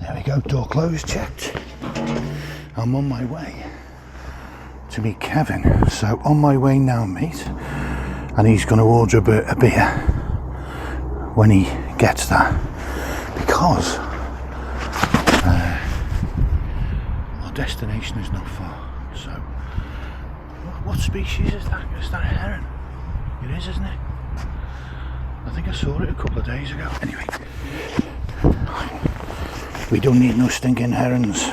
There we go, door closed, checked. I'm on my way to meet Kevin. So on my way now, mate. And he's going to order a beer when he gets there. Because our destination is not far. So, what species is that? Is that a heron? It is, isn't it? I think I saw it a couple of days ago. Anyway, we don't need no stinking herons.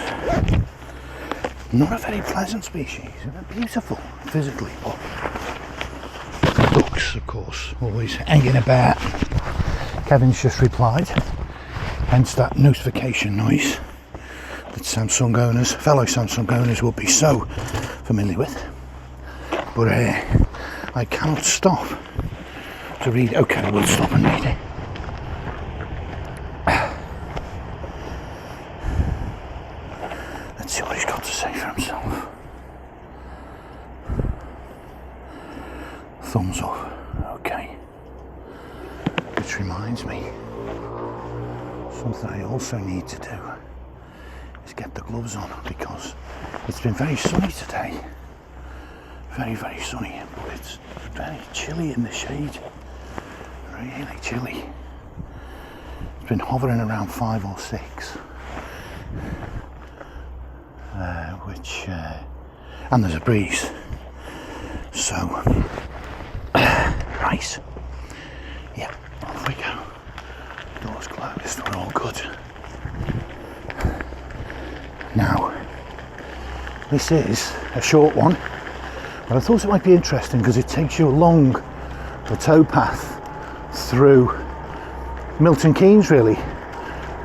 Not a very pleasant species. They're beautiful physically, but ducks, of course, always hanging about. Kevin's just replied, hence that notification noise that Samsung owners, fellow Samsung owners, will be so familiar with. But I cannot stop to read. Okay, I will stop and read it. Let's see what he's got to say for himself. Thumbs up. Okay. Which reminds me, something I also need to do is get the gloves on, because it's been very sunny today. Very, very sunny, but it's very chilly in the shade. Really chilly. It's been hovering around 5 or 6. And there's a breeze. So, right. Yeah, off we go. Doors closed, we're all good. Now, this is a short one, but I thought it might be interesting because it takes you along the towpath through Milton Keynes, really,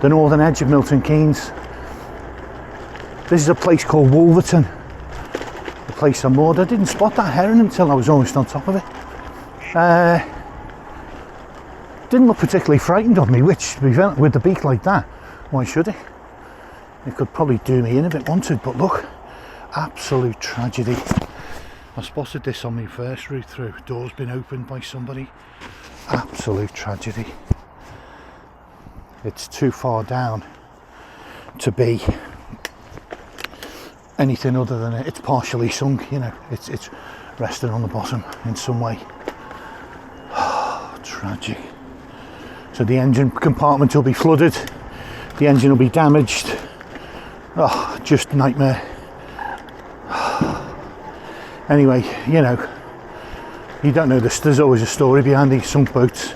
the northern edge of Milton Keynes. This is a place called Wolverton, the place I'm moored. I didn't spot that heron until I was almost on top of it. Didn't look particularly frightened of me, which, with the beak like that, why should it? It could probably do me in if it wanted, but look, absolute tragedy. I spotted this on my first route through. Door's been opened by somebody. Absolute tragedy. It's too far down to be anything other than it's partially sunk, you know, it's resting on the bottom in some way. Oh, tragic. So the engine compartment will be flooded, the engine will be damaged. Oh, just nightmare. Anyway, you know, you don't know this, there's always a story behind these sunk boats.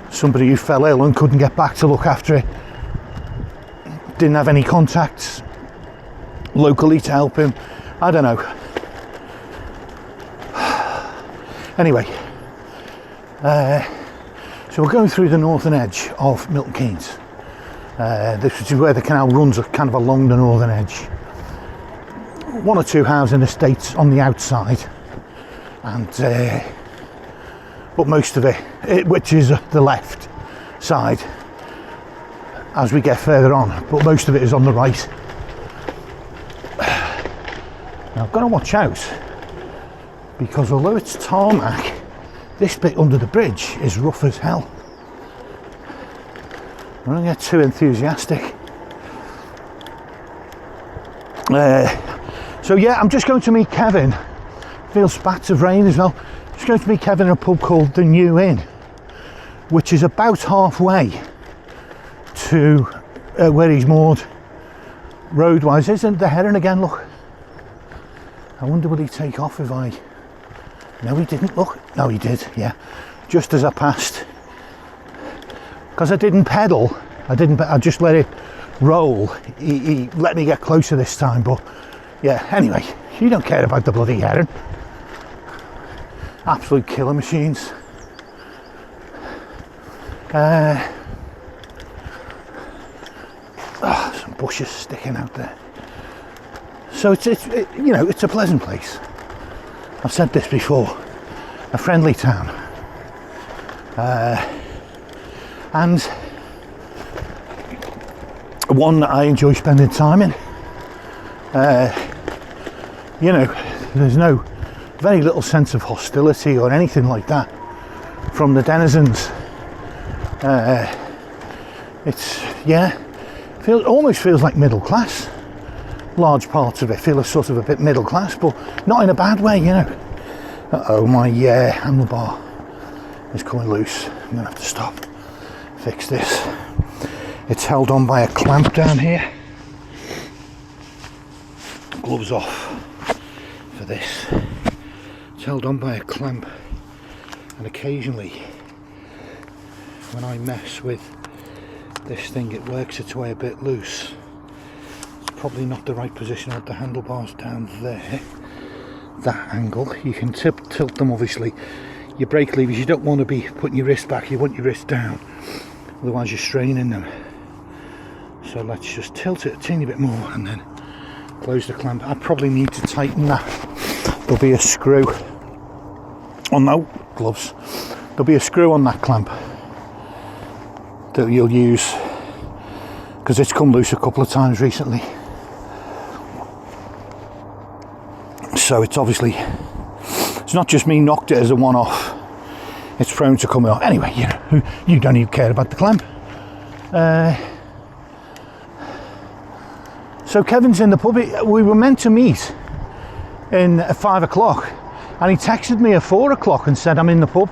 Somebody who fell ill and couldn't get back to look after it, didn't have any contacts locally to help him. I don't know. Anyway, so we're going through the northern edge of Milton Keynes. This is where the canal runs kind of along the northern edge. 1 or 2 housing estates on the outside, and but most of it, which is the left side as we get further on, but most of it is on the right. Now I've got to watch out, because although it's tarmac, this bit under the bridge is rough as hell. I don't get too enthusiastic. So yeah, I'm just going to meet Kevin. Feels spats of rain as well. Just going to meet Kevin in a pub called the New Inn, which is about halfway to where he's moored road-wise. Isn't the heron again? Look. I wonder will he take off if I... No, he didn't. Look. No, he did. Yeah. Just as I passed. Because I didn't pedal. I just let it roll. He let me get closer this time, but yeah, anyway, you don't care about the bloody heron. Absolute killer machines. Some bushes sticking out there. So it's you know, it's a pleasant place. I've said this before, a friendly town, and one that I enjoy spending time in. You know, there's very little sense of hostility or anything like that from the denizens. It's, yeah, almost feels like middle class. Large parts of it feel sort of a bit middle class, but not in a bad way, you know. Uh-oh, my handlebar is coming loose. I'm gonna have to stop, fix this. It's held on by a clamp down here. Gloves off for this. It's held on by a clamp, and occasionally when I mess with this thing it works its way a bit loose. It's probably not the right position with the handlebars down there. That angle, you can tilt them obviously. Your brake levers, you don't want to be putting your wrist back, you want your wrist down, otherwise you're straining them. So let's just tilt it a teeny bit more and then close the clamp. I probably need to tighten that. There'll be a screw on gloves. There'll be a screw on that clamp that you'll use because it's come loose a couple of times recently. So it's obviously, it's not just me knocked it as a one-off, it's prone to coming off. Anyway, you know, you don't even care about the clamp. So Kevin's in the pub. We were meant to meet at 5 o'clock and he texted me at 4 o'clock and said, I'm in the pub,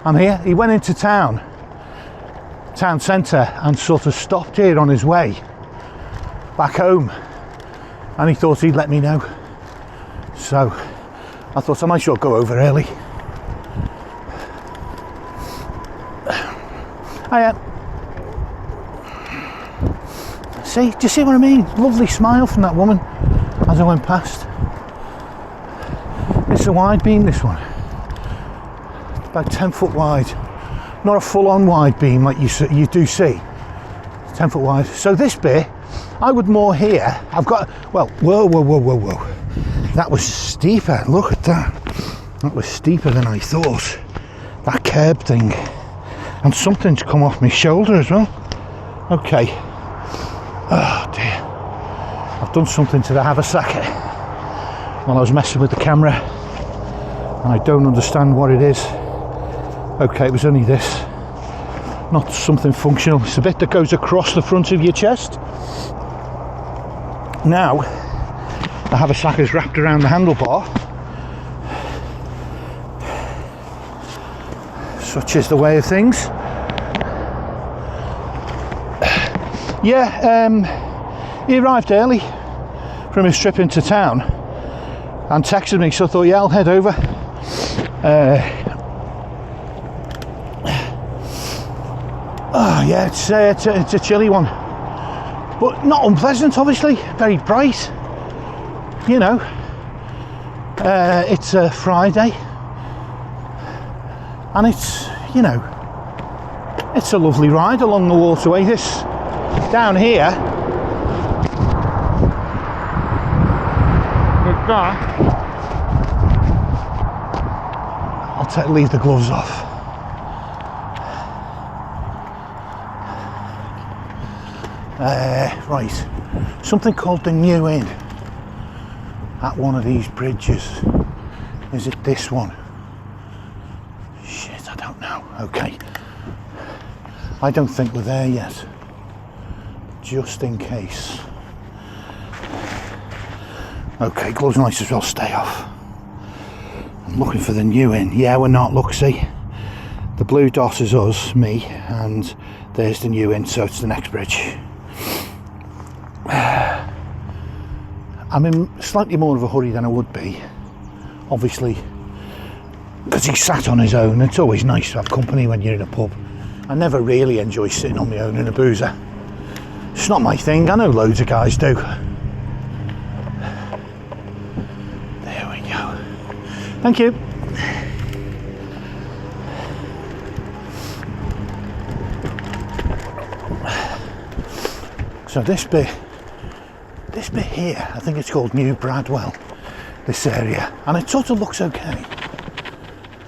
I'm here. He went into town centre and sort of stopped here on his way back home, and he thought he'd let me know. So I thought I might as well go over early. See, do you see what I mean? Lovely smile from that woman as I went past. It's a wide beam, this one. It's about 10 foot wide. Not a full-on wide beam like you do see. It's 10 foot wide. So this bit, I would moor here. I've got, well, whoa. That was steeper, look at that. That was steeper than I thought. That curb thing. And something's come off my shoulder as well. Okay. Oh dear. I've done something to the Haversack while I was messing with the camera. And I don't understand what it is. Okay, it was only this. Not something functional. It's a bit that goes across the front of your chest. Now, the Haversack is wrapped around the handlebar. Such is the way of things. Yeah, he arrived early from his trip into town and texted me, so I thought, yeah, I'll head over. Oh yeah, it's a chilly one, but not unpleasant, obviously. Very bright, you know. It's a Friday, and it's, you know, it's a lovely ride along the waterway. This down here, with that, I'll leave the gloves off. Right, something called the New Inn at one of these bridges. Is it this one? Shit, I don't know. Okay, I don't think we're there yet, just in case. Okay, gloves might as well stay off. I'm looking for the New Inn. Yeah, we're not. Look, see, the blue dot is us, me, and there's the New Inn, so it's the next bridge. I'm in slightly more of a hurry than I would be, obviously, because he sat on his own. It's always nice to have company when you're in a pub. I never really enjoy sitting on my own in a boozer. It's not my thing. I know loads of guys do. There we go. Thank you. So this bit here, I think it's called New Bradwell, this area, and it sort of looks okay.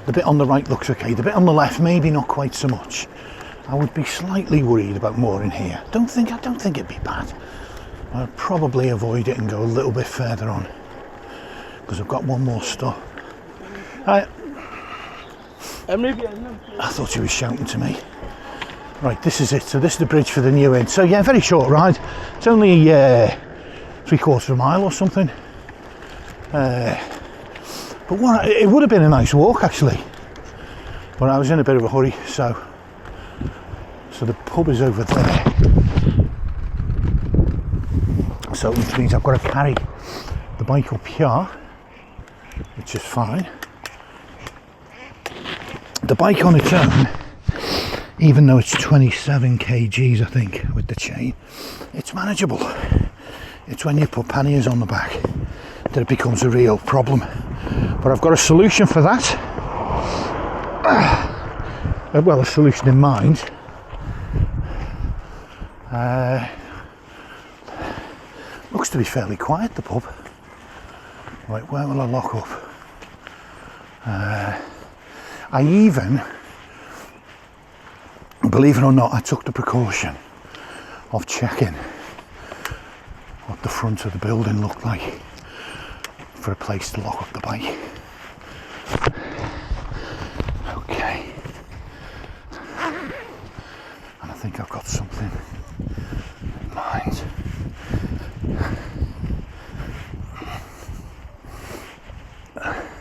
The bit on the right looks okay, the bit on the left maybe not quite so much. I would be slightly worried about mooring here. I don't think it'd be bad. I'd probably avoid it and go a little bit further on, because I've got one more stop. I thought he was shouting to me. Right, this is it. So this is the bridge for the New Inn. So yeah, very short ride. It's only 3/4 of a mile or something. But it would have been a nice walk actually. But I was in a bit of a hurry, so the pub is over there. So which means I've got to carry the bike up here, which is fine. The bike on its own, even though it's 27 kgs I think with the chain, it's manageable. It's when you put panniers on the back that it becomes a real problem. But I've got a solution for that. Well, a solution in mind. Looks to be fairly quiet, the pub. Right, where will I lock up? I even, believe it or not, I took the precaution of checking what the front of the building looked like for a place to lock up the bike. Okay. And I think I've got something in mind.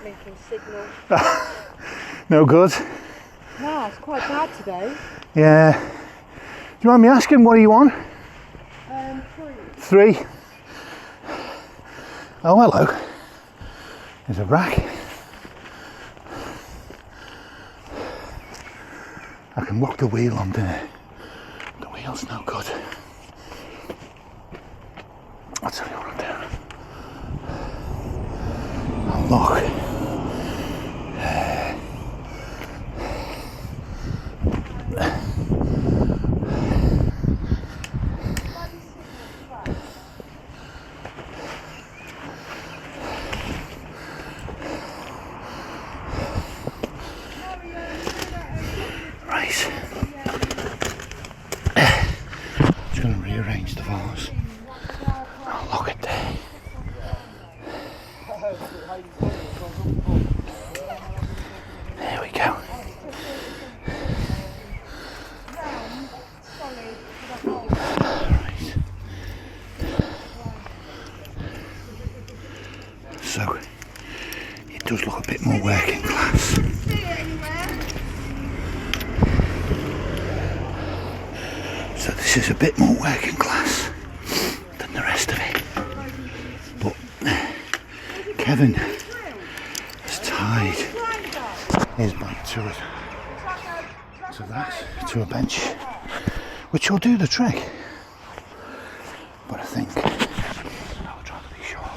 Making signal. No good? No, it's quite bad today. Yeah. Do you mind me asking, what are you on? 3. Oh, hello. There's a rack. I can lock the wheel on there. The wheel's no good. I'll tell you what I'll do. I'll lock. Just going to rearrange the vase. I'll lock it there. There we go. Right. So it does look a bit more working class. So this is a bit more working class than the rest of it. But Kevin has tied his bike to it, to a bench, which will do the trick. But I think I would rather be sure,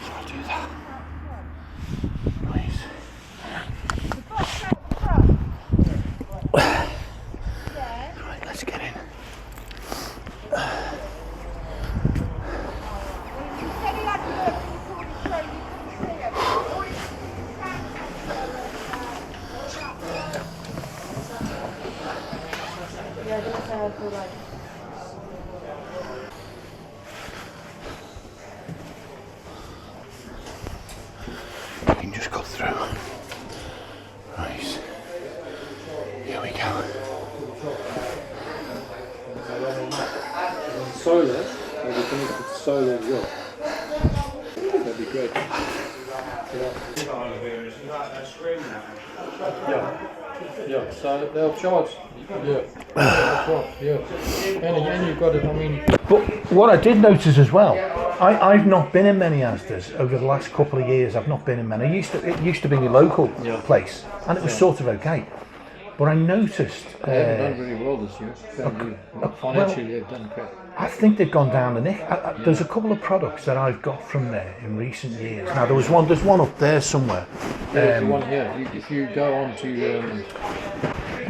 so I'll do that. Right. Right, let's get in. You can just go through. Right. Here we go. Solar, maybe connected to solar as well. That'd be great. Yeah, so they'll charge. Yeah, that's right. Yeah, and you've got it. I mean, But what I did notice as well, I've not been in many Asdas over the last couple of years. I've not been in many. It used to be my local place, and it was sort of okay. But I noticed they haven't done very well this year. Financially, they've done crap. I think they've gone down the nick. There's a couple of products that I've got from there in recent years. Now there's one up there somewhere. There's the one here. If you go on to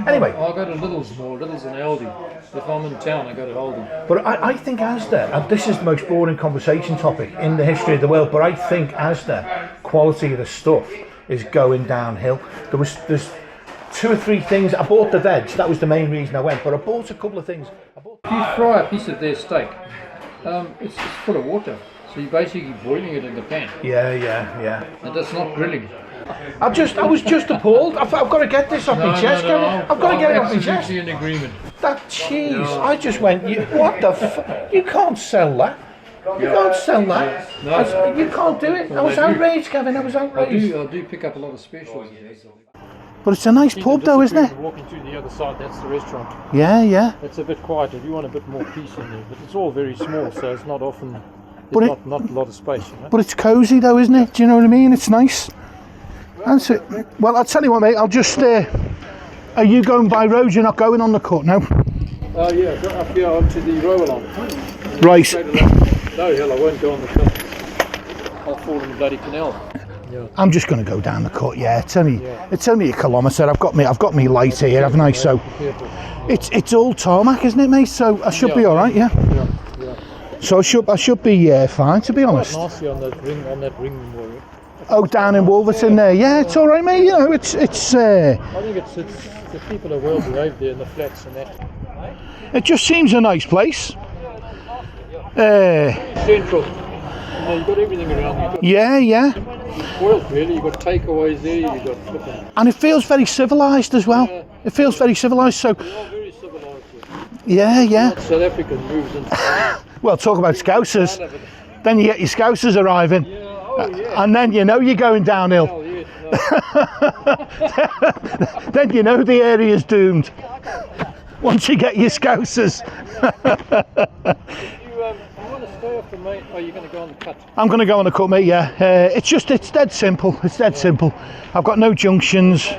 Anyway, I go to Lidl's more. Lidl's and Aldi. If I'm in town, I go to Aldi. but I think Asda, and this is the most boring conversation topic in the history of the world, but I think Asda, quality of the stuff is going downhill. There's 2 or 3 things. I bought the veg, that was the main reason I went, but I bought a couple of things. If you fry a piece of their steak, it's full of water. So you're basically boiling it in the pan. Yeah. And that's not grilling. I was just appalled. I've got to get this off my chest, Kevin. I've got to get it off my chest. Absolutely in agreement. That cheese, I just went, what the you can't sell that. You can't sell that. You can't do it. I was outraged, Kevin. I was outraged. I do pick up a lot of specials. But it's a nice pub though, isn't it? Walking through the other side, that's the restaurant. Yeah, yeah. It's a bit quieter. You want a bit more peace in there, but it's all very small, so it's not often. But Not a lot of space. You know? But it's cosy though, isn't it? Do you know what I mean? It's nice. And so, well, I'll tell you what, mate. I'll just. Are you going by road? You're not going on the cut now? Oh yeah, go up here onto the row along. Right. No, hell, I won't go on the cut. I'll fall in the bloody canal. Yeah. I'm just going to go down the cut. Yeah, it's only a kilometre. I've got me light here, haven't I? So it's all tarmac, isn't it, mate? So I should be all right. Yeah. So I should be fine, to be honest. Quite nicely on that ring. Oh, down in Wolverton there. Yeah, it's all right, mate. You know, it's. I think it's the people are well behaved there in the flats and that. It just seems a nice place. Central. You've got everything around. Yeah. Spoiled really. You've got takeaways there. You've got flipping. And it feels very civilised as well. Yeah. It feels very civilised. So. They are very civilised. Yeah. South African moves into. Well, talk about Scousers. Then you get your Scousers arriving. Yeah. Oh yeah. And then you know you're going downhill. Oh, yeah. Then you know the area's doomed. Once you get your Scousers. You want to stay off the main? Or are you going to go on the cut? I'm going to go on the cut, mate, yeah. It's dead simple. It's dead simple. I've got no junctions.